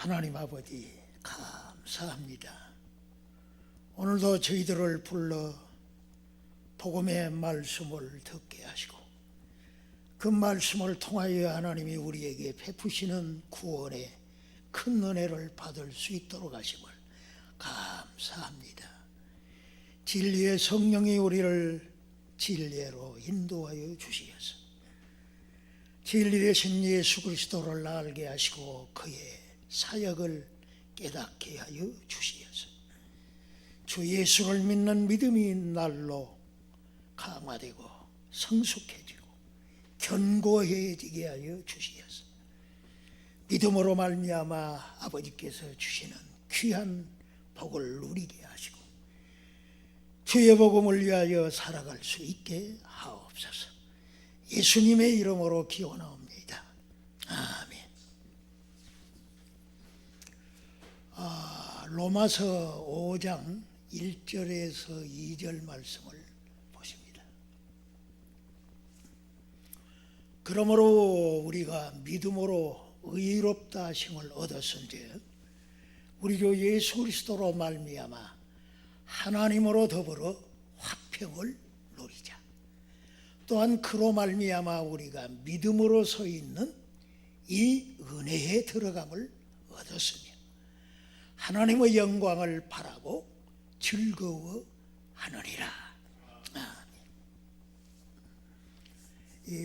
하나님 아버지 감사합니다. 오늘도 저희들을 불러 복음의 말씀을 듣게 하시고 그 말씀을 통하여 하나님이 우리에게 베푸시는 구원의 큰 은혜를 받을 수 있도록 하심을 감사합니다. 진리의 성령이 우리를 진리로 인도하여 주시어서 진리 되신 예수 그리스도를 알게 하시고 그의 사역을 깨닫게 하여 주시어서 주 예수를 믿는 믿음이 날로 강화되고 성숙해지고 견고해지게 하여 주시어서 믿음으로 말미암아 아버지께서 주시는 귀한 복을 누리게 하시고 주의 복음을 위하여 살아갈 수 있게 하옵소서. 예수님의 이름으로 기원하옵니다. 아멘. 로마서 5장 1절에서 2절 말씀을 보십니다. 그러므로 우리가 믿음으로 의롭다 하심을 얻었은즉 우리 주 예수 그리스도로 말미암아 하나님으로 더불어 화평을 누리자. 또한 그로 말미암아 우리가 믿음으로 서 있는 이 은혜에 들어감을 얻었으며 하나님의 영광을 바라고 즐거워하느니라.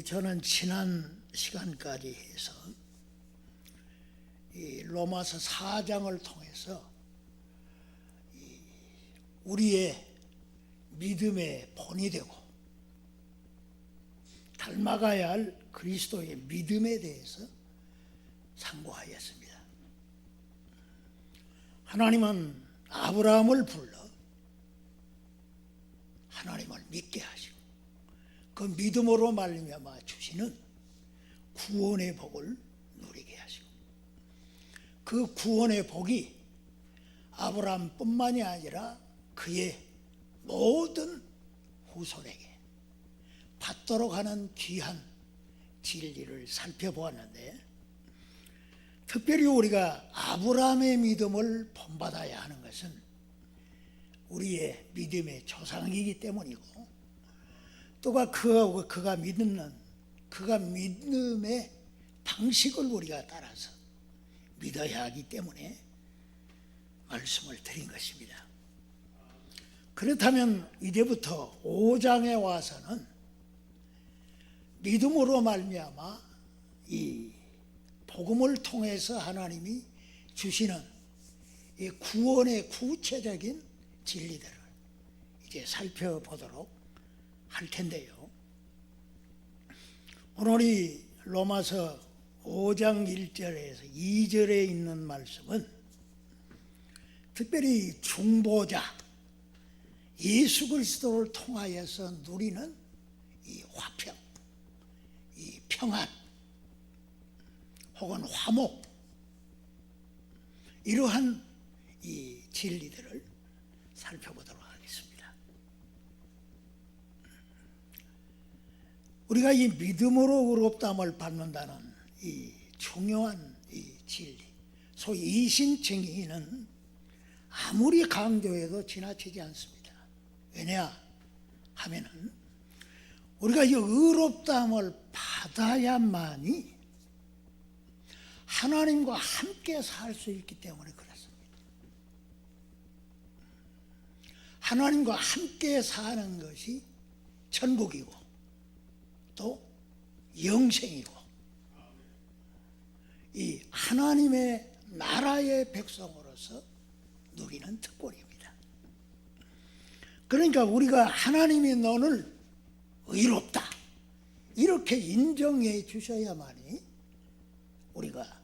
저는 지난 시간까지 해서 이 로마서 4장을 통해서 우리의 믿음의 본이 되고 닮아가야 할 그리스도의 믿음에 대해서 상고하였습니다. 하나님은 아브라함을 불러 하나님을 믿게 하시고 그 믿음으로 말미암아 주시는 구원의 복을 누리게 하시고 그 구원의 복이 아브라함뿐만이 아니라 그의 모든 후손에게 받도록 하는 귀한 진리를 살펴보았는데 특별히 우리가 아브라함의 믿음을 본받아야 하는 것은 우리의 믿음의 조상이기 때문이고 또 그가 믿음의 방식을 우리가 따라서 믿어야 하기 때문에 말씀을 드린 것입니다. 그렇다면 이제부터 5장에 와서는 믿음으로 말미암아 이 복음을 통해서 하나님이 주시는 이 구원의 구체적인 진리들을 이제 살펴보도록 할 텐데요. 오늘 이 로마서 5장 1절에서 2절에 있는 말씀은 특별히 중보자 예수 그리스도를 통하여서 누리는 이 화평, 이 평안 혹은 화목 이러한 이 진리들을 살펴보도록 하겠습니다. 우리가 이 믿음으로 의롭다함을 받는다는 이 중요한 이 진리, 소위 이신칭의는 아무리 강조해도 지나치지 않습니다. 왜냐 하면은 우리가 이 의롭다함을 받아야만이 하나님과 함께 살 수 있기 때문에 그렇습니다. 하나님과 함께 사는 것이 천국이고 또 영생이고 이 하나님의 나라의 백성으로서 누리는 특권입니다. 그러니까 우리가 하나님이 너를 의롭다 이렇게 인정해 주셔야만이 우리가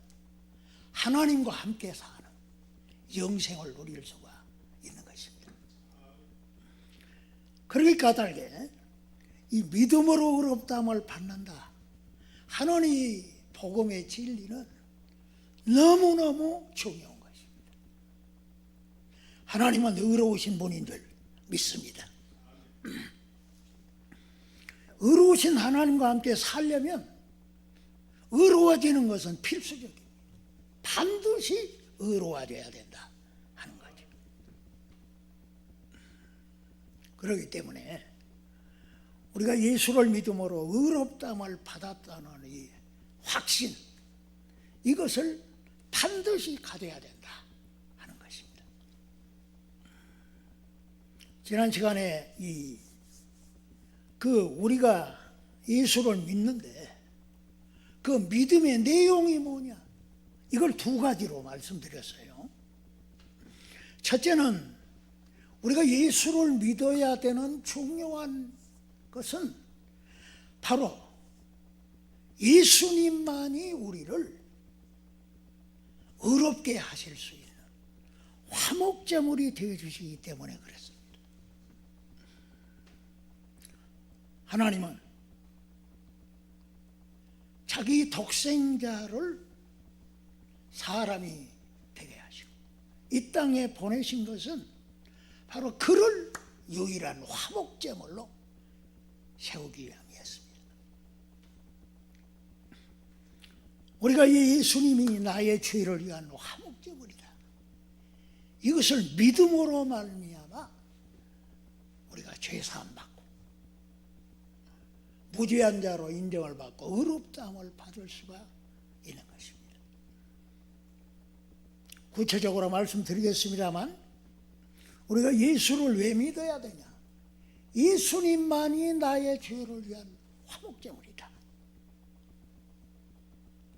하나님과 함께 사는 영생을 누릴 수가 있는 것입니다. 그러니까 까닭에 이 믿음으로 의롭다함을 받는다 하는 이 복음의 진리는 너무너무 중요한 것입니다. 하나님은 의로우신 분인 줄 믿습니다. 의로우신 하나님과 함께 살려면 의로워지는 것은 필수적입니다. 반드시 의로워져야 된다 하는 거죠. 그렇기 때문에 우리가 예수를 믿음으로 의롭다함을 받았다는 이 확신, 이것을 반드시 가져야 된다 하는 것입니다. 지난 시간에 우리가 예수를 믿는데 그 믿음의 내용이 뭐냐, 이걸 두 가지로 말씀드렸어요. 첫째는 우리가 예수를 믿어야 되는 중요한 것은 바로 예수님만이 우리를 의롭게 하실 수 있는 화목제물이 되어주시기 때문에 그렇습니다. 하나님은 자기 독생자를 사람이 되게 하시고 이 땅에 보내신 것은 바로 그를 유일한 화목제물로 세우기 위함이었습니다. 우리가 예수님이 나의 죄를 위한 화목제물이다, 이것을 믿음으로 말미암아 우리가 죄사함 받고 무죄한 자로 인정을 받고 의롭다함을 받을 수가 있는 것입니다. 구체적으로 말씀드리겠습니다만, 우리가 예수를 왜 믿어야 되냐? 예수님만이 나의 죄를 위한 화목제물이다.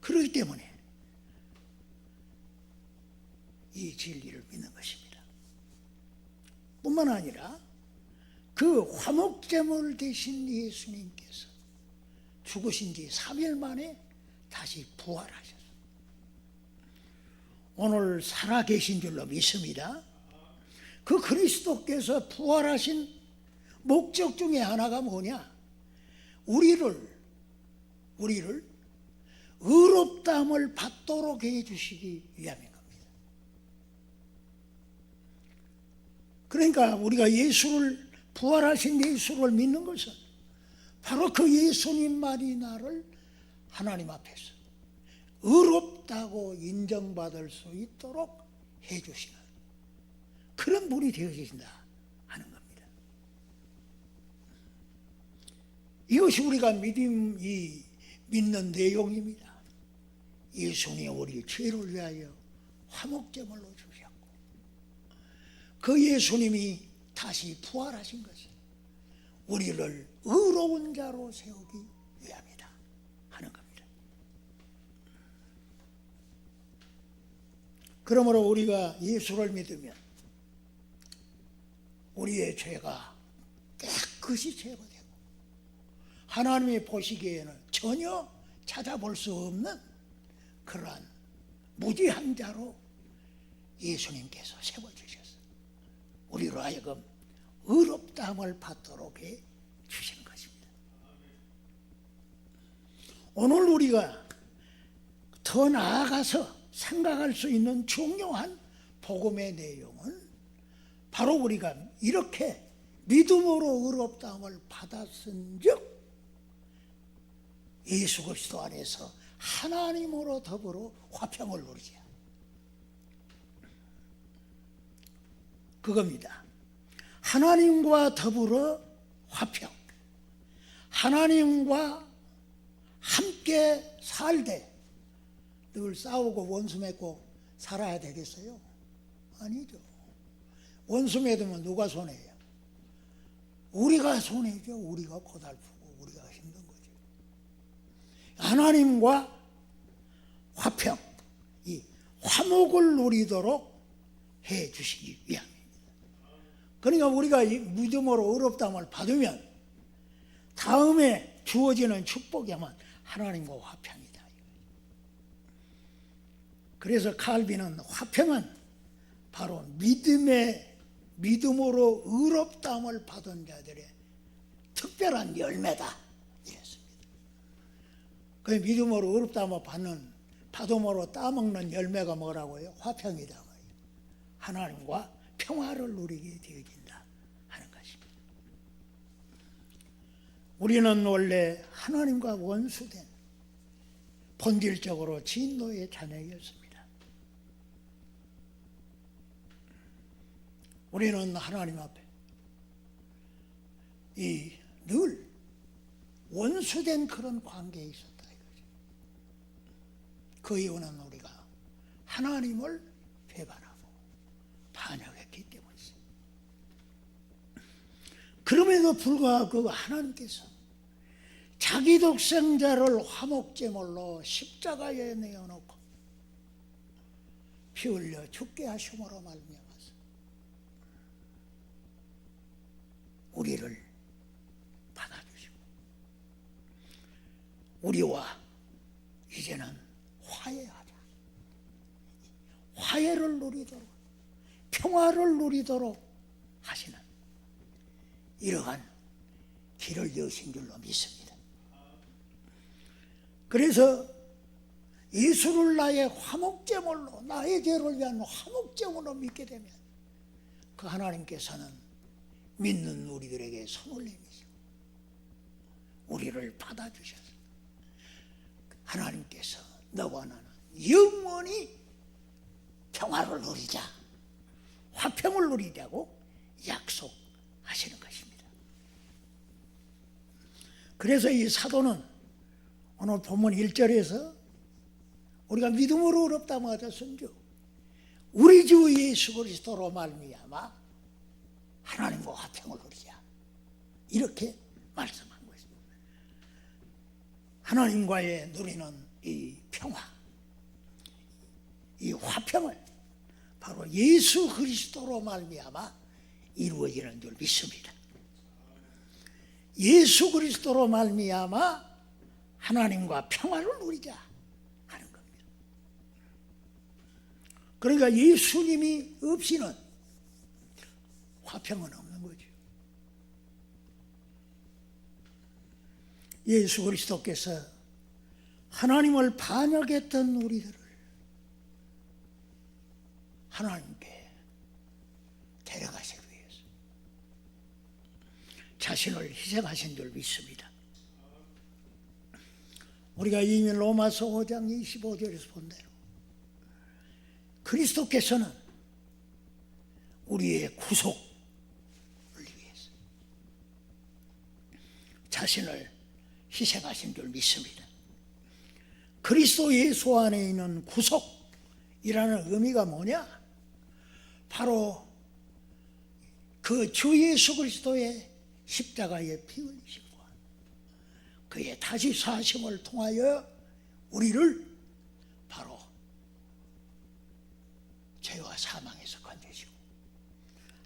그렇기 때문에 이 진리를 믿는 것입니다. 뿐만 아니라 그 화목제물 되신 예수님께서 죽으신 지 3일 만에 다시 부활하셨어요. 오늘 살아계신 줄로 믿습니다. 그 그리스도께서 부활하신 목적 중에 하나가 뭐냐? 우리를 의롭다함을 받도록 해주시기 위함인 겁니다. 그러니까 우리가 부활하신 예수를 믿는 것은 바로 그 예수님만이 나를 하나님 앞에서 의롭다고 인정받을 수 있도록 해주시는 그런 분이 되어주신다 하는 겁니다. 이것이 우리가 믿는 내용입니다. 예수님이 우리 죄를 위하여 화목제물로 주셨고, 그 예수님이 다시 부활하신 것은 우리를 의로운 자로 세우기 위함이다 하는 겁니다. 그러므로 우리가 예수를 믿으면 우리의 죄가 깨끗이 제거되고 하나님이 보시기에는 전혀 찾아볼 수 없는 그러한 무지한 자로 예수님께서 세워주셨어요. 우리로 하여금 의롭다함을 받도록 해 주시는 것입니다. 오늘 우리가 더 나아가서 생각할 수 있는 중요한 복음의 내용은 바로 우리가 이렇게 믿음으로 의롭다함을 받았은즉 예수 그리스도 안에서 하나님으로 더불어 화평을 누리자, 그겁니다. 하나님과 더불어 화평, 하나님과 함께 살되 늘 싸우고 원수 맺고 살아야 되겠어요? 아니죠. 원수 맺으면 누가 손해요? 우리가 손해죠. 우리가 고달프고 우리가 힘든 거죠. 하나님과 화평, 이 화목을 누리도록 해 주시기 위함입니다. 그러니까 우리가 이 믿음으로 의롭다함을 받으면 다음에 주어지는 축복이야만 하나님과 화평이다. 그래서 칼빈은 화평은 바로 믿음으로 의롭다함을 받은 자들의 특별한 열매다 이랬습니다. 그 믿음으로 의롭다함을 받음으로 따먹는 열매가 뭐라고요? 화평이다 말이에요. 하나님과 평화를 누리게 되어진다 하는 것입니다. 우리는 원래 하나님과 원수된 본질적으로 진노의 자녀였습니다. 우리는 하나님 앞에 이 늘 원수된 그런 관계에 있었다 이거죠. 그 이유는 우리가 하나님을 배반하고 반역했기 때문이죠. 그럼에도 불구하고 하나님께서 자기 독생자를 화목제물로 십자가에 내어놓고 피 흘려 죽게 하심으로 말미암아서 우리를 받아주시고 우리와 이제는 화해하자, 화해를 누리도록 평화를 누리도록 하시는 이러한 길을 여신 줄로 믿습니다. 그래서 예수를 나의 화목제물로, 나의 죄를 위한 화목제물로 믿게 되면 그 하나님께서는 믿는 우리들에게 손을 내미시고 우리를 받아주셔서 하나님께서 너와 나는 영원히 평화를 누리자, 화평을 누리자고 약속하시는 것입니다. 그래서 이 사도는 오늘 본문 1절에서 우리가 믿음으로 어렵다고 하셨은즉 우리 주 예수 그리스도로 말미암아 하나님과 화평을 누리자 이렇게 말씀한 것입니다. 하나님과의 누리는 이 평화, 이 화평을 바로 예수 그리스도로 말미암아 이루어지는 줄 믿습니다. 예수 그리스도로 말미암아 하나님과 평화를 누리자 하는 겁니다. 그러니까 예수님이 없이는 화평은 없는 거죠. 예수 그리스도께서 하나님을 반역했던 우리들을 하나님께 데려가시기 위해서 자신을 희생하신 줄 믿습니다. 우리가 이미 로마서 5장 25절에서 본 대로 그리스도께서는 우리의 구속을 위해서 자신을 희생하신 줄 믿습니다. 그리스도 예수 안에 있는 구속이라는 의미가 뭐냐? 바로 그 주 예수 그리스도의 십자가에 피 흘리심과 그의 다시 사심을 통하여 우리를 바로 죄와 사망에서 건져주시고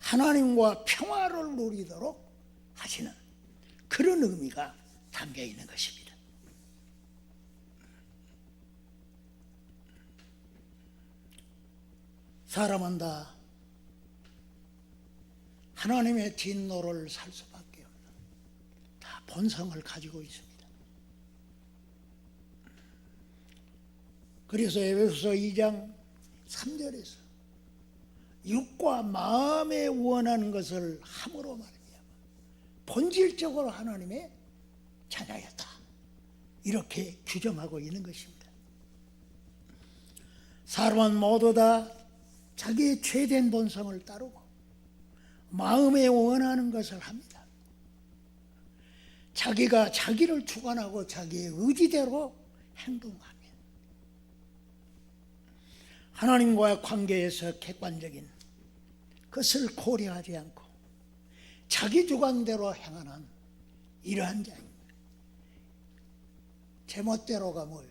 하나님과 평화를 누리도록 하시는 그런 의미가 담겨 있는 것입니다. 사람은 다 하나님의 진노를 살 수밖에 없는 다 본성을 가지고 있습니다. 그래서 에베소서 2장 3절에서 육과 마음에 원하는 것을 함으로 말미암아 본질적으로 하나님의 자녀였다 이렇게 규정하고 있는 것입니다. 사람은 모두 다 자기의 죄된 본성을 따르고 마음에 원하는 것을 합니다. 자기가 자기를 주관하고 자기의 의지대로 행동하며 하나님과의 관계에서 객관적인 것을 고려하지 않고 자기 주관대로 행하는 이러한 자입니다. 제멋대로가 뭐예요?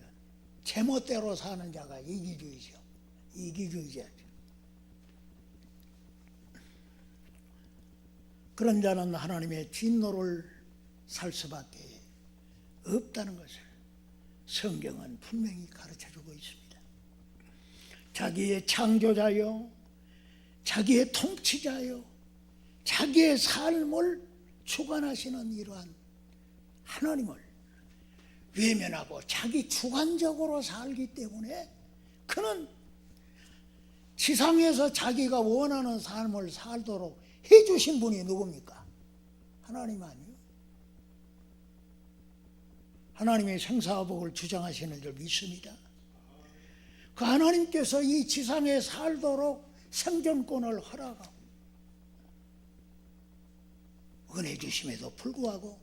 제멋대로 사는 자가 이기주의죠. 이기주의자죠. 그런 자는 하나님의 진노를 살 수밖에 없다는 것을 성경은 분명히 가르쳐주고 있습니다. 자기의 창조자요, 자기의 통치자요, 자기의 삶을 주관하시는 이러한 하나님을 외면하고 자기 주관적으로 살기 때문에 그는 지상에서 자기가 원하는 삶을 살도록 해주신 분이 누굽니까? 하나님 아니에요? 하나님의 생사복을 주장하시는 줄 믿습니다. 그 하나님께서 이 지상에 살도록 생존권을 허락하고 은혜 주심에도 불구하고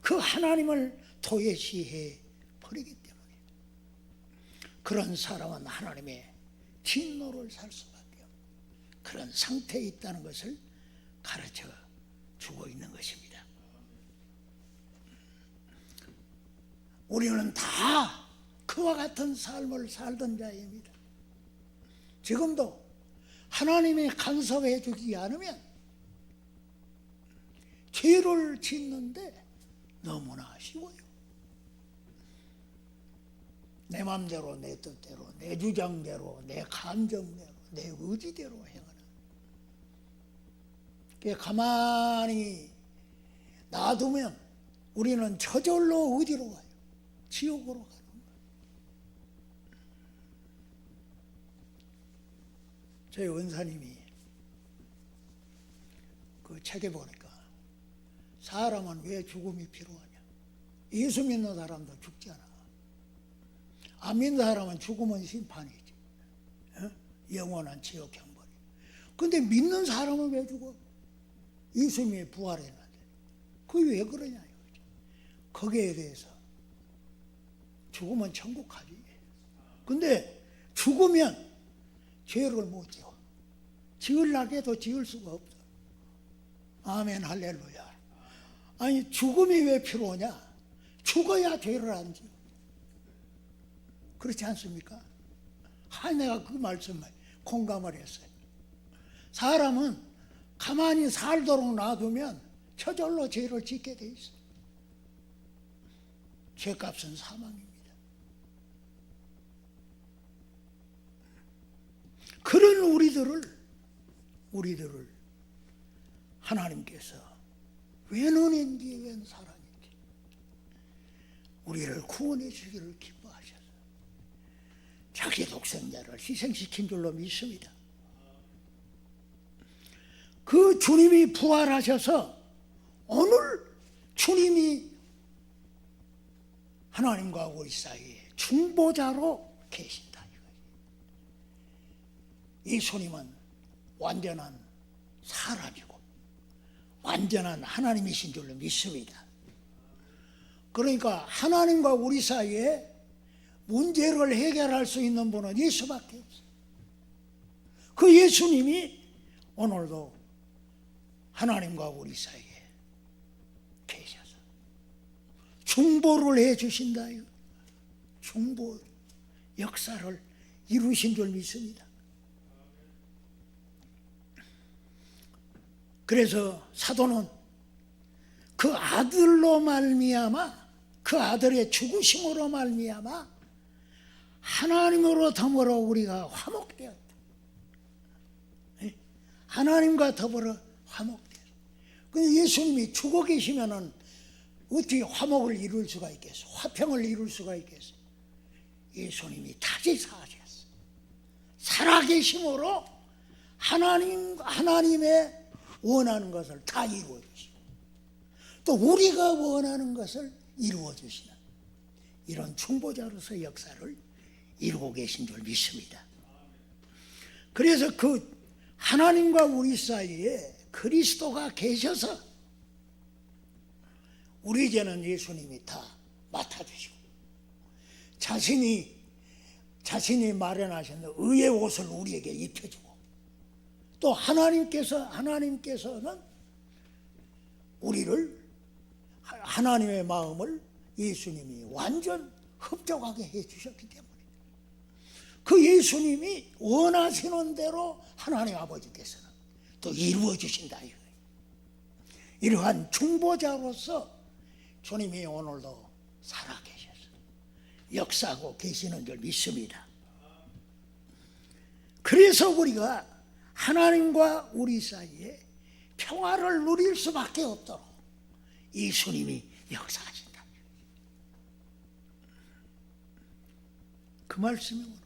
그 하나님을 도외시해 버리기 때문에 그런 사람은 하나님의 진노를 살 수밖에 없는 그런 상태에 있다는 것을 가르쳐 주고 있는 것입니다. 우리는 다 그와 같은 삶을 살던 자입니다. 지금도 하나님이 간섭해 주지 않으면 죄를 짓는데 너무나 쉬워요. 내 마음대로, 내 뜻대로, 내 주장대로, 내 감정대로, 내 의지대로 행하는. 가만히 놔두면 우리는 저절로 어디로 가요? 지옥으로 가는 거예요. 저희 원사님이 그 책에 보니까 사람은 왜 죽음이 필요하냐? 예수 믿는 사람도 죽잖아. 안 믿는 사람은 죽으면 심판이지. 영원한 지옥 형벌이. 근데 믿는 사람은 왜 죽어? 예수님이 부활했는데. 그게 왜 그러냐 이거죠. 거기에 대해서 죽으면 천국 가지. 근데 죽으면 죄를 못 지어. 지으려고 해도 지을 수가 없어. 아멘 할렐루야. 아니 죽음이 왜 필요하냐? 죽어야 죄를 안 지어. 그렇지 않습니까? 내가 그 말씀에 공감을 했어요. 사람은 가만히 살도록 놔두면 저절로 죄를 짓게 돼 있어요. 죄값은 사망입니다. 그런 우리들을 하나님께서 웬 은혜인지 웬 사랑인지 우리를 구원해 주기를 기뻐하셔서 자기 독생자를 희생시킨 줄로 믿습니다. 그 주님이 부활하셔서 오늘 주님이 하나님과 우리 사이에 중보자로 계신다. 예수님은 완전한 사람이고 완전한 하나님이신 줄로 믿습니다. 그러니까 하나님과 우리 사이에 문제를 해결할 수 있는 분은 예수밖에 없어요. 그 예수님이 오늘도 하나님과 우리 사이에 계셔서 중보를 해 주신다. 중보 역사를 이루신 줄 믿습니다. 그래서 사도는 그 아들로 말미암아 그 아들의 죽으심으로 말미암아 하나님으로 더불어 우리가 화목되었다. 하나님과 더불어 화목되었다. 근데 예수님이 죽어 계시면은 어떻게 화목을 이룰 수가 있겠어? 화평을 이룰 수가 있겠어? 예수님이 다시 사하셨어. 살아계심으로 하나님의 원하는 것을 다 이루어 주시고 또 우리가 원하는 것을 이루어 주시는 이런 중보자로서 역사를 이루고 계신 줄 믿습니다. 그래서 그 하나님과 우리 사이에 그리스도가 계셔서 우리 죄는 예수님이 다 맡아주시고 자신이 마련하신 의의 옷을 우리에게 입혀주고 또 하나님께서는 우리를 하나님의 마음을 예수님이 완전 흡족하게 해주셨기 때문에 그 예수님이 원하시는 대로 하나님 아버지께서는 또 이루어 주신다. 이러한 중보자로서 주님이 오늘도 살아계셔서 역사하고 계시는 줄 믿습니다. 그래서 우리가 하나님과 우리 사이에 평화를 누릴 수밖에 없도록 예수님이 역사하신다. 그 말씀이 오늘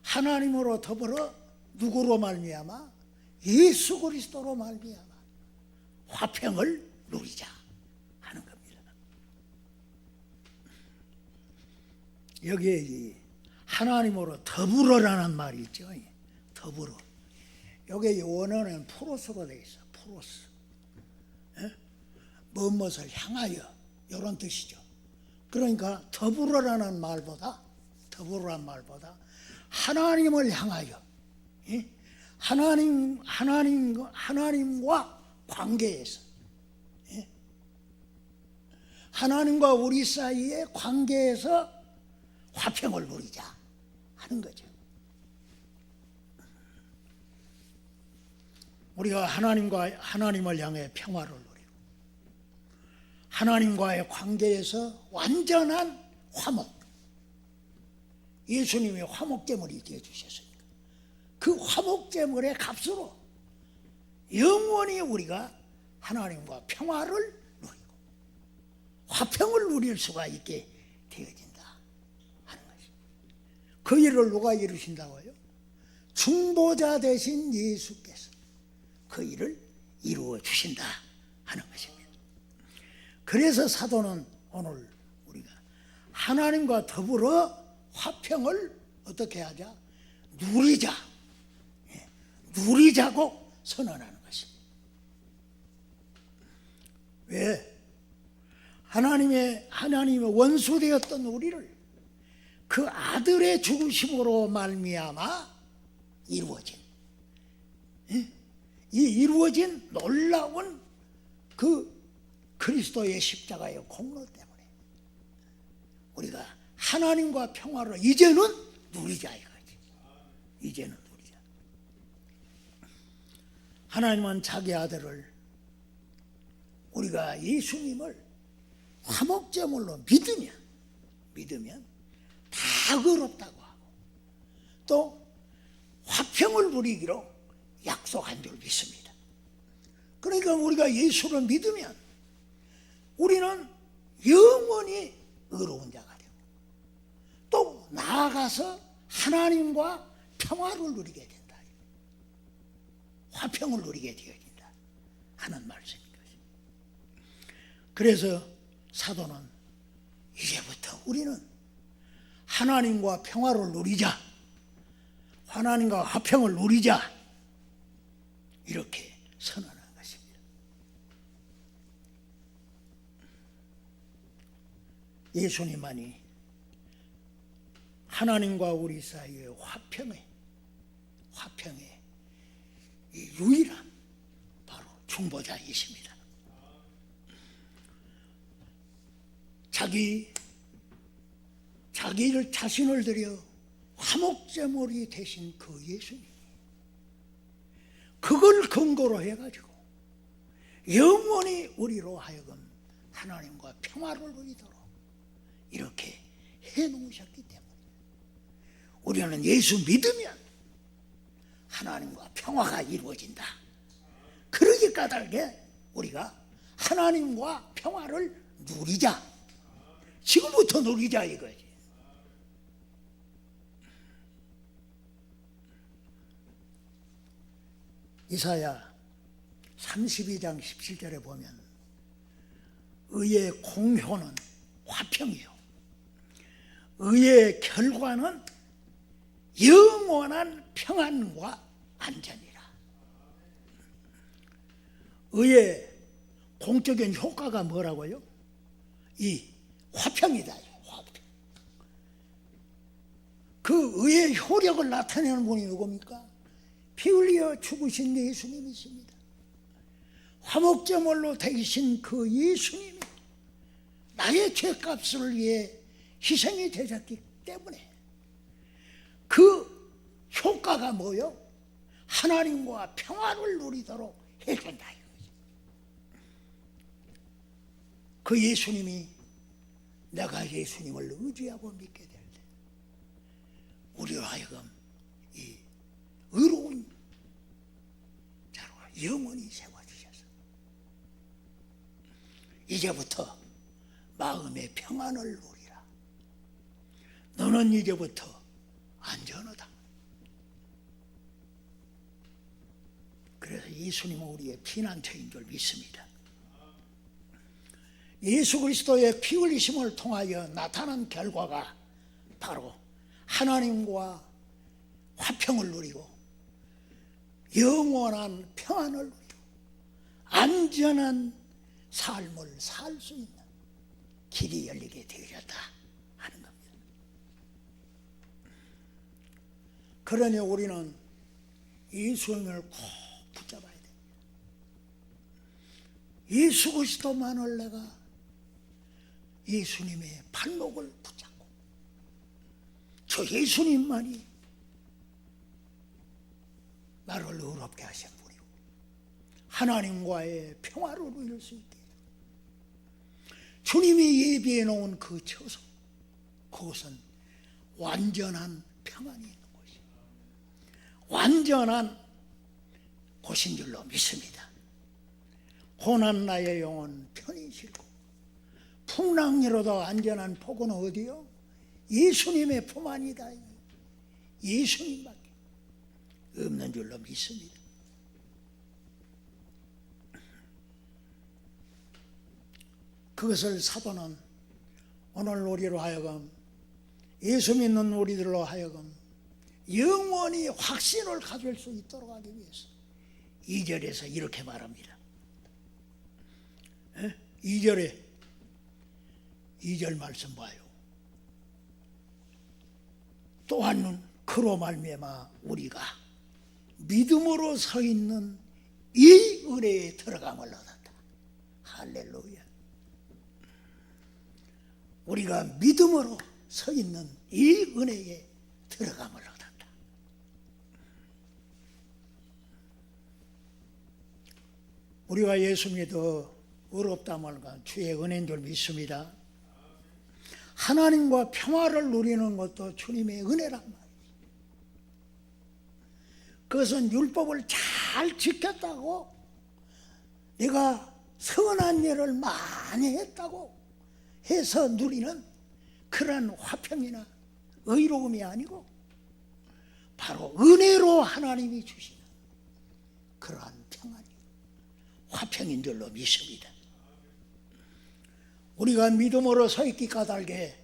하나님으로 더불어 누구로 말미암아? 예수 그리스도로 말미암아 화평을 누리자 하는 겁니다. 여기에 하나님으로 더불어라는 말이 있죠. 더불어. 여기 원어는 프로스로 되어 있어. 프로스. 무엇을 향하여 이런 뜻이죠. 그러니까 더불어라는 말보다 하나님을 향하여, 하나님과 관계에서, 하나님과 우리 사이의 관계에서 화평을 누리자 하는 거죠. 우리가 하나님을 향해 평화를 누리고 하나님과의 관계에서 완전한 화목, 예수님이 화목제물이 되어주셨으니까 그 화목제물의 값으로 영원히 우리가 하나님과 평화를 누리고 화평을 누릴 수가 있게 되어진다 하는 것입니다. 그 일을 누가 이루신다고요? 중보자 되신 예수께서 그 일을 이루어 주신다 하는 것입니다. 그래서 사도는 오늘 우리가 하나님과 더불어 화평을 어떻게 하자? 누리자고 선언하는 것입니다. 왜? 하나님의 원수되었던 우리를 그 아들의 죽으심으로 말미암아 이루어진, 이 이루어진 놀라운 그 그리스도의 십자가의 공로 때문에 우리가 하나님과 평화를 이제는 누리자 이거지. 이제는 누리자. 하나님은 자기 아들을, 우리가 예수님을 화목제물로 믿으면 다 의롭다고 하고 또 화평을 누리기로 약속한 줄 믿습니다. 그러니까 우리가 예수를 믿으면 우리는 영원히 의로운 자가 되고 또 나아가서 하나님과 평화를 누리게 된다. 화평을 누리게 되어진다 하는 말씀인 것입니다. 그래서 사도는 이제부터 우리는 하나님과 평화를 누리자, 하나님과 화평을 누리자 이렇게 선언한 것입니다. 예수님만이 하나님과 우리 사이의 화평의 유일한 바로 중보자이십니다. 자신을 들여 화목제물이 되신 그 예수님, 그걸 근거로 해가지고 영원히 우리로 하여금 하나님과 평화를 누리도록 이렇게 해놓으셨기 때문에 우리는 예수 믿으면 하나님과 평화가 이루어진다. 그러기 까닭에 우리가 하나님과 평화를 누리자. 지금부터 누리자 이거지. 이사야 32장 17절에 보면 의의 공효는 화평이요 의의 결과는 영원한 평안과 안전이라. 의의 공적인 효과가 뭐라고요? 이 화평이다. 화평. 그 의의 효력을 나타내는 분이 누굽니까? 피 흘려 죽으신 예수님이십니다. 화목제물로 되신 그 예수님이 나의 죄값을 위해 희생이 되셨기 때문에 그 효과가 뭐요? 하나님과 평화를 누리도록 해준다 이거지. 그 예수님이, 내가 예수님을 의지하고 믿게 될 때 우리로 하여금 이 의로운 자로 영원히 세워주셔서 이제부터 마음의 평안을 누리라. 너는 이제부터 안전하다. 그래서 예수님은 우리의 피난처인 줄 믿습니다. 예수 그리스도의 피 흘리심을 통하여 나타난 결과가 바로 하나님과 화평을 누리고 영원한 평안을 누리고 안전한 삶을 살 수 있는 길이 열리게 되어졌다 하는 겁니다. 그러니 우리는 예수님을 꼭 붙잡아야 됩니다. 예수 그리스도만을 내가 예수님의 발목을 붙잡고 저 예수님만이 나를 의롭게 하신 분이고 하나님과의 평화를 누릴 수 있게 주님이 예비해 놓은 그 처소, 그것은 완전한 평안이 있는 곳이에요. 완전한 곳인 줄로 믿습니다. 고난 나의 영혼 편히 쉴고 풍랑이로도 안전한 폭은 어디요? 예수님의 품 안이다. 예수님밖에 없는 줄로 믿습니다. 그것을 사도는 오늘 우리로 하여금 예수 믿는 우리들로 하여금 영원히 확신을 가질 수 있도록 하기 위해서 2절에서 이렇게 말합니다. 2절 말씀 봐요. 또한 그로 말미암아 우리가 믿음으로 서 있는 이 은혜에 들어감을 얻었다. 할렐루야. 우리가 믿음으로 서 있는 이 은혜에 들어감을 얻었다. 우리가 예수 믿어 어렵다 말까 주의 은혜인 줄 믿습니다. 하나님과 평화를 누리는 것도 주님의 은혜란 말이에요. 그것은 율법을 잘 지켰다고 내가 선한 일을 많이 했다고 해서 누리는 그러한 화평이나 의로움이 아니고 바로 은혜로 하나님이 주시는 그러한 평안이 화평인 줄로 믿습니다. 우리가 믿음으로 서 있기 까닭에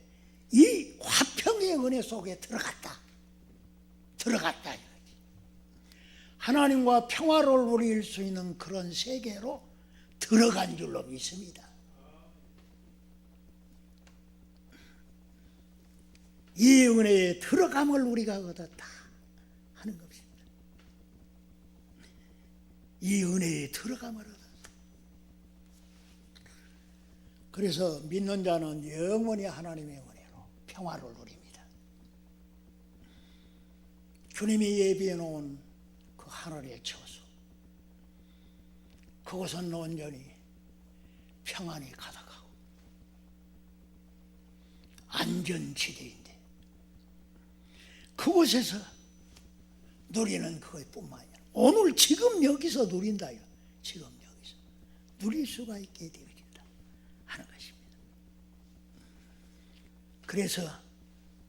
이 화평의 은혜 속에 들어갔다 이거지. 하나님과 평화를 누릴 수 있는 그런 세계로 들어간 줄로 믿습니다. 이 은혜에 들어감을 우리가 얻었다 하는 것입니다. 이 은혜에 들어감을 얻었다. 그래서 믿는 자는 영원히 하나님의 은혜로 평화를 누립니다. 주님이 예비해 놓은 그 하늘의 처소, 그곳은 온전히 평안이 가득하고 안전지대인데 그곳에서 누리는 그것뿐만 아니라 오늘 지금 여기서 누린다요. 지금 여기서 누릴 수가 있게 되어진다 하는 것입니다. 그래서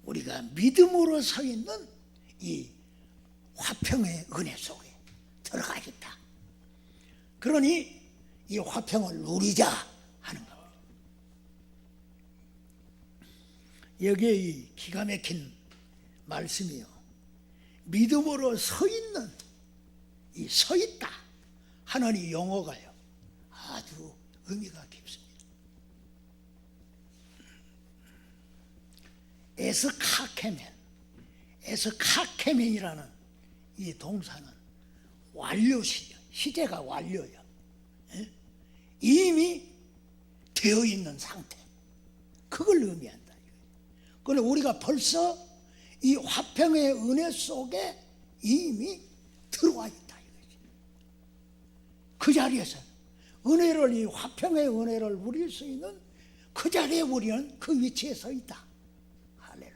우리가 믿음으로 서 있는 이 화평의 은혜 속에 들어가 있다. 그러니 이 화평을 누리자 하는 겁니다. 여기에 이 기가 막힌 말씀이요. 믿음으로 서 있는 이 서 있다 하는 이 용어가요. 아주 의미가 깊습니다. 에스카케멘이라는 이 동사는 완료시죠. 시제가 완료예요. 이미 되어 있는 상태. 그걸 의미한다. 그런데 우리가 벌써 이 화평의 은혜 속에 이미 들어와 있다 이거지. 그 자리에서 은혜를 이 화평의 은혜를 누릴 수 있는 그 자리에 우리는 그 위치에 서 있다. 할렐루야.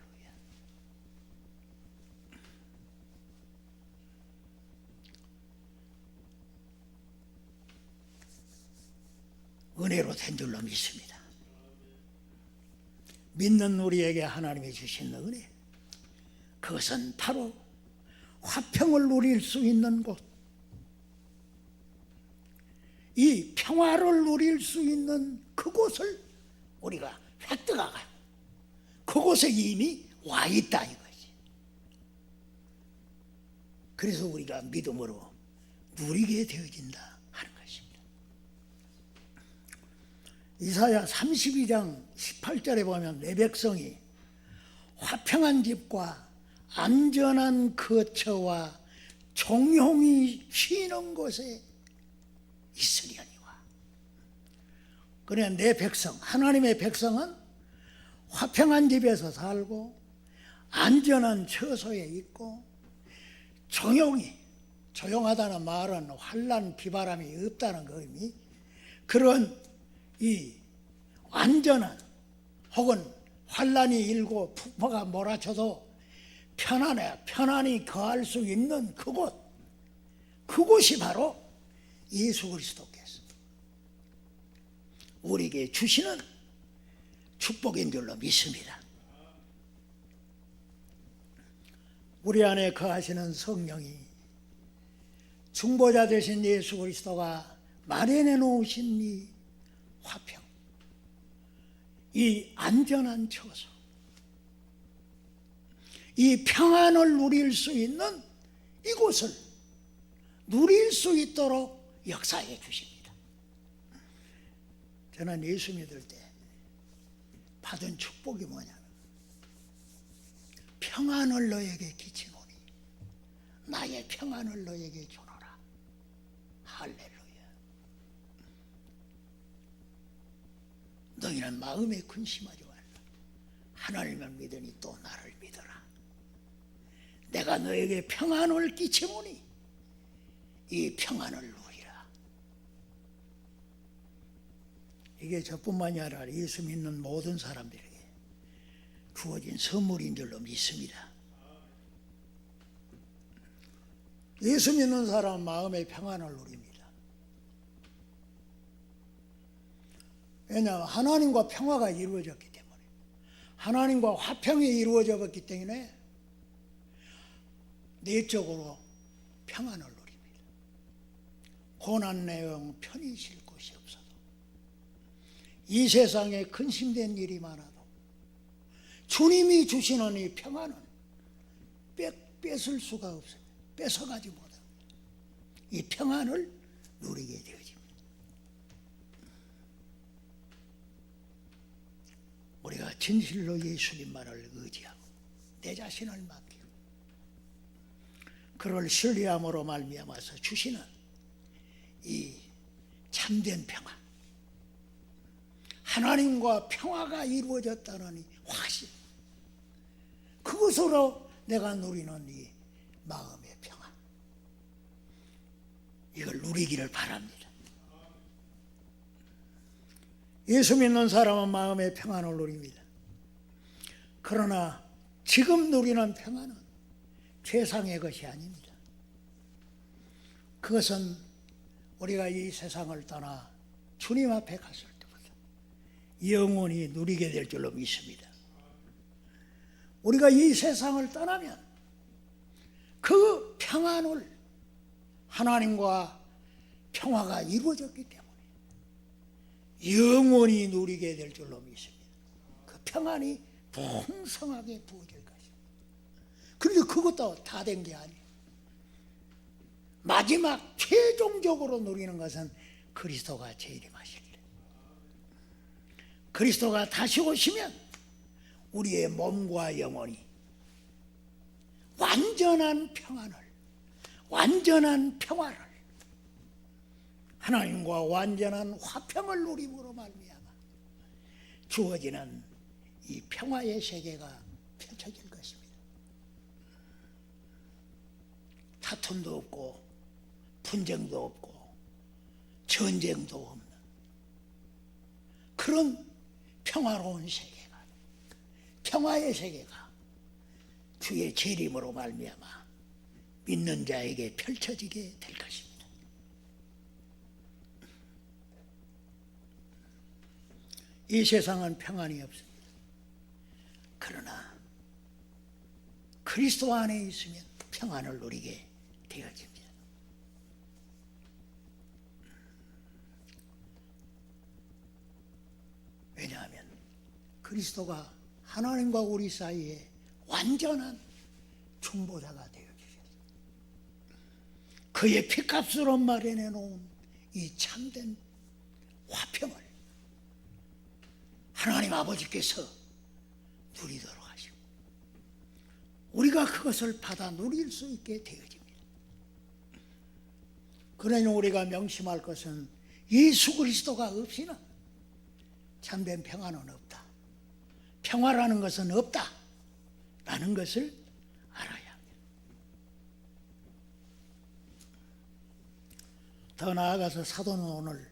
은혜로 된 줄로 믿습니다. 믿는 우리에게 하나님이 주신 은혜, 그것은 바로 화평을 누릴 수 있는 곳, 이 평화를 누릴 수 있는 그곳을 우리가 획득하고 그곳에 이미 와 있다 이거지. 그래서 우리가 믿음으로 누리게 되어진다 하는 것입니다. 이사야 32장 18절에 보면 내 백성이 화평한 집과 안전한 거처와 종용이 쉬는 곳에 있으려니와. 그래, 내 백성, 하나님의 백성은 화평한 집에서 살고 안전한 처소에 있고 조용하다는 말은 환난 비바람이 없다는 그 의미, 그런 이 안전한 혹은 환난이 일고 풍파가 몰아쳐도 편안히 거할 수 있는 그곳이 바로 예수 그리스도께서 우리에게 주시는 축복인 줄로 믿습니다. 우리 안에 거하시는 성령이 중보자 되신 예수 그리스도가 마련해 놓으신 이 화평, 이 안전한 처소, 이 평안을 누릴 수 있는 이곳을 누릴 수 있도록 역사해 주십니다. 저는 예수 믿을 때 받은 축복이 뭐냐면 평안을 너에게 끼치노니 나의 평안을 너에게 주노라. 할렐루야. 너희는 마음에 근심하지 말라. 하나님을 믿으니 또 나를 믿어라. 내가 너에게 평안을 끼치노니 이 평안을 누리라. 이게 저뿐만이 아니라 예수 믿는 모든 사람들에게 주어진 선물인 줄로 믿습니다. 예수 믿는 사람은 마음의 평안을 누립니다. 왜냐하면 하나님과 평화가 이루어졌기 때문에, 하나님과 화평이 이루어졌기 때문에 내적으로 평안을 누립니다. 고난 내용 편히 쉴 곳이 없어도, 이 세상에 근심된 일이 많아도 주님이 주시는 이 평안은 뺏을 수가 없어요. 뺏어가지 못합니다. 이 평안을 누리게 되어집니다. 우리가 진실로 예수님만을 의지하고 내 자신을 맡기고 그를 신뢰함으로 말미암아서 주시는 이 참된 평안, 하나님과 평화가 이루어졌다는 이 확신, 그것으로 내가 누리는 이 마음의 평안, 이걸 누리기를 바랍니다. 예수 믿는 사람은 마음의 평안을 누립니다. 그러나 지금 누리는 평안은 세상의 것이 아닙니다. 그것은 우리가 이 세상을 떠나 주님 앞에 갔을 때부터 영원히 누리게 될 줄로 믿습니다. 우리가 이 세상을 떠나면 그 평안을, 하나님과 평화가 이루어졌기 때문에 영원히 누리게 될 줄로 믿습니다. 그 평안이 풍성하게 부어질 것입니다. 그런데 그것도 다 된 게 아니에요. 마지막 최종적으로 누리는 것은 그리스도가 재림하실 때, 그리스도가 다시 오시면 우리의 몸과 영혼이 완전한 평안을, 완전한 평화를, 하나님과 완전한 화평을 누림으로 말미암아 주어지는 이 평화의 세계가 펼쳐질 것입니다. 다툼도 없고 분쟁도 없고 전쟁도 없는 그런 평화로운 세계가, 평화의 세계가 주의 재림으로 말미암아 믿는 자에게 펼쳐지게 될 것입니다. 이 세상은 평안이 없습니다. 그러나 그리스도 안에 있으면 평안을 누리게 되어집니다. 왜냐하면 그리스도가 하나님과 우리 사이에 완전한 중보자가 되어주셨어요. 그의 피값으로 마련해 놓은 이 참된 화평을 하나님 아버지께서 누리도록 하시고 우리가 그것을 받아 누릴 수 있게 되어집니다. 그러니 우리가 명심할 것은 예수 그리스도가 없이는 참된 평화는 없다. 평화라는 것은 없다. 라는 것을 알아야 합니다. 더 나아가서 사도는 오늘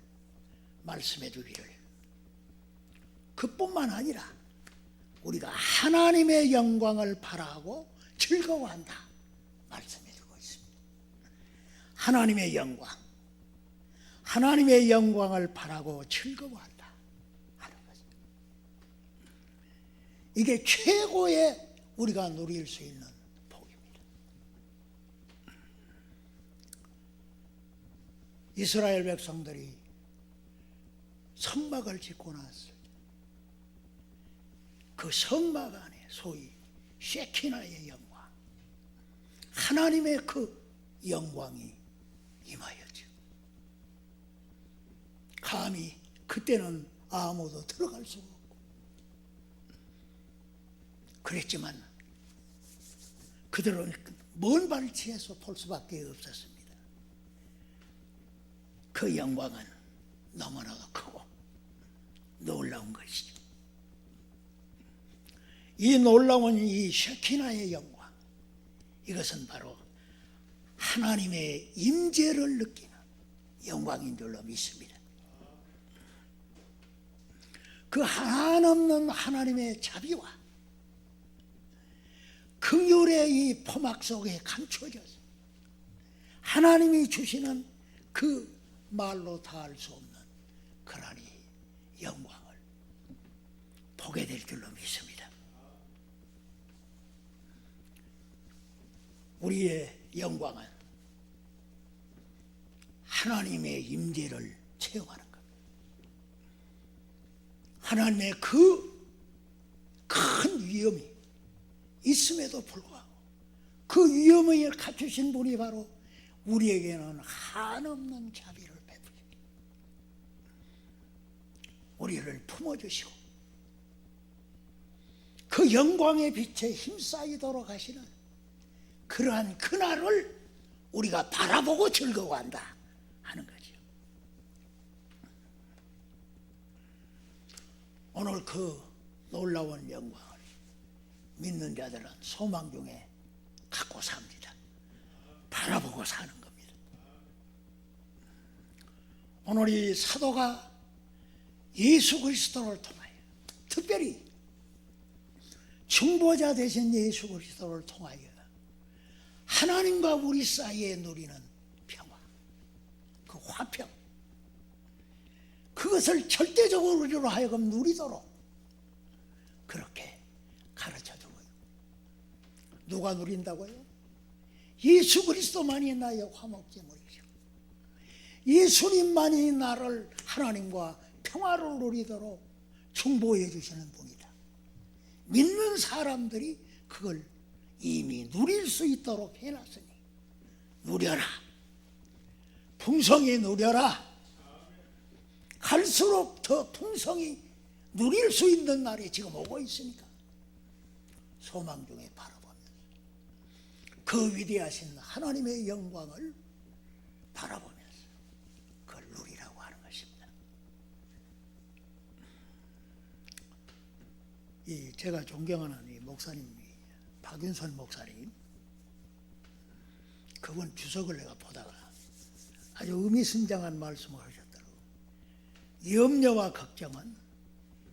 말씀해 주기를 그뿐만 아니라 우리가 하나님의 영광을 바라고 즐거워한다 말씀해 주고 있습니다. 하나님의 영광, 하나님의 영광을 바라고 즐거워한다 하는 것입니다. 이게 최고의 우리가 누릴 수 있는 복입니다. 이스라엘 백성들이 성막을 짓고 났을 때 그 성막 안에 소위 쉐키나의 영광, 하나님의 그 영광이 임하였죠. 감히 그때는 아무도 들어갈 수가 없고 그랬지만 그들은 먼 발치에서 볼 수밖에 없었습니다. 그 영광은 너무나도 크고 놀라운 것이죠. 이 놀라운 이 쉐키나의 영광, 이것은 바로 하나님의 임재를 느끼는 영광인 줄로 믿습니다. 그 한없는 하나님의 자비와 긍휼의 이 포막 속에 감춰져서 하나님이 주시는 그 말로 다할 수 없는 그러한 영광을 보게 될 줄로 믿습니다. 우리의 영광은 하나님의 임재를 체험하는 것. 하나님의 그 큰 위엄이 있음에도 불구하고 그 위엄을 갖추신 분이 바로 우리에게는 한없는 자비를 베푸십니다. 우리를 품어주시고 그 영광의 빛에 힘싸이도록 하시는 그러한 그날을 우리가 바라보고 즐거워한다 하는 거죠. 오늘 그 놀라운 영광을 믿는 자들은 소망 중에 갖고 삽니다. 바라보고 사는 겁니다. 오늘 이 사도가 예수 그리스도를 통하여, 특별히 중보자 되신 예수 그리스도를 통하여 하나님과 우리 사이에 누리는 평화, 그 화평, 그것을 절대적으로 우리로 하여금 누리도록 그렇게 가르쳐주고요. 누가 누린다고요? 예수 그리스도만이 나의 화목제물이시고 예수님만이 나를 하나님과 평화를 누리도록 중보해 주시는 분이다. 믿는 사람들이 그걸 이미 누릴 수 있도록 해놨으니 누려라. 풍성히 누려라. 갈수록 더 풍성히 누릴 수 있는 날이 지금 오고 있으니까 소망 중에 바라보면서 그 위대하신 하나님의 영광을 바라보면서 그걸 누리라고 하는 것입니다. 이 제가 존경하는 이 목사님이 박윤선 목사님, 그분 주석을 내가 보다가 아주 의미심장한 말씀을 하셨더라고요. 염려와 걱정은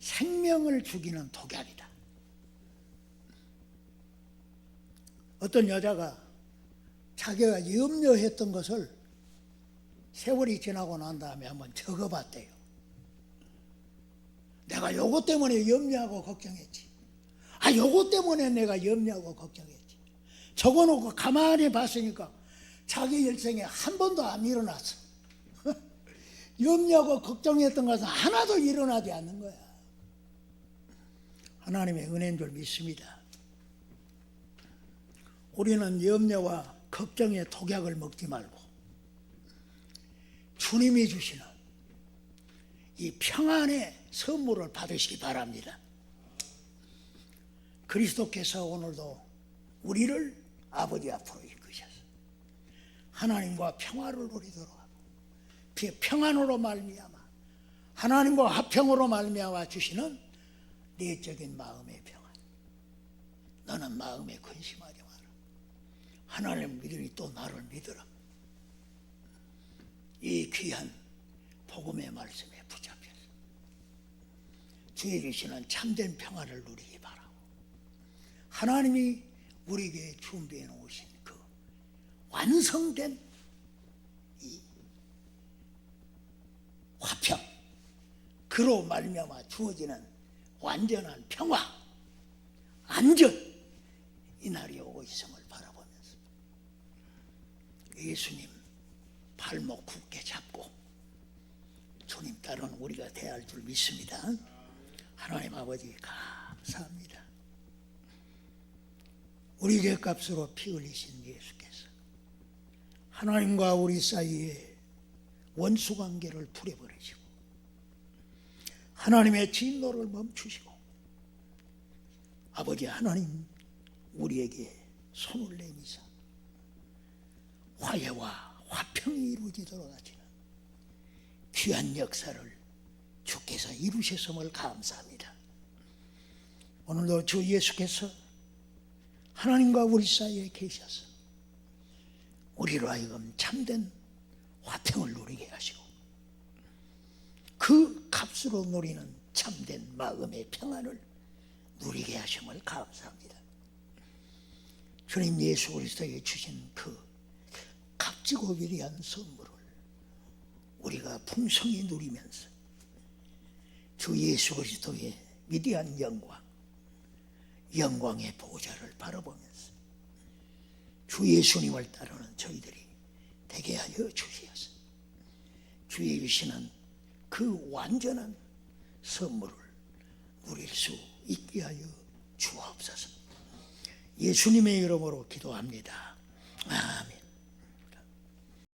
생명을 죽이는 독약이다. 어떤 여자가 자기가 염려했던 것을 세월이 지나고 난 다음에 한번 적어봤대요. 내가 요것 때문에 염려하고 걱정했지. 요것 때문에 내가 염려하고 걱정했지. 적어놓고 가만히 봤으니까 자기 일생에 한 번도 안 일어났어. 염려하고 걱정했던 것은 하나도 일어나지 않는 거야. 하나님의 은혜인 줄 믿습니다. 우리는 염려와 걱정의 독약을 먹지 말고 주님이 주시는 이 평안의 선물을 받으시기 바랍니다. 그리스도께서 오늘도 우리를 아버지 앞으로 이끄셔서 하나님과 평화를 누리도록 하고 평안으로 말미암아 하나님과 화평으로 말미암아 주시는 내적인 마음의 평안. 너는 마음에 근심하지 마라. 하나님을 믿으니 또 나를 믿으라. 이 귀한 복음의 말씀에 붙잡혀서 주의 주시는 참된 평안을 누리기 바라고, 하나님이 우리에게 준비해 놓으신 그 완성된 이 화평, 그로 말미암아 주어지는 완전한 평화, 안전, 이 날이 오고 있음을 바라보면서 예수님 발목 굳게 잡고 주님 따른 우리가 돼야 할 줄 믿습니다. 하나님 아버지 감사합니다. 우리 죄값으로 피 흘리신 예수께서 하나님과 우리 사이에 원수관계를 풀어버리시고 하나님의 진노를 멈추시고 아버지 하나님 우리에게 손을 내미사 화해와 화평이 이루어지도록 하시는 귀한 역사를 주께서 이루셨음을 감사합니다. 오늘도 주 예수께서 하나님과 우리 사이에 계셔서 우리로 하여금 참된 화평을 누리게 하시고 그 값으로 누리는 참된 마음의 평안을 누리게 하심을 감사합니다. 주님 예수 그리스도에 주신 그 값지고 위대한 선물을 우리가 풍성히 누리면서 주 예수 그리스도의 위대한 영광의 보좌를 바라보면서 주 예수님을 따르는 저희들이 되게 하여 주시옵소서. 주의 주시는 그 완전한 선물을 누릴 수 있게 하여 주옵소서. 예수님의 이름으로 기도합니다. 아멘.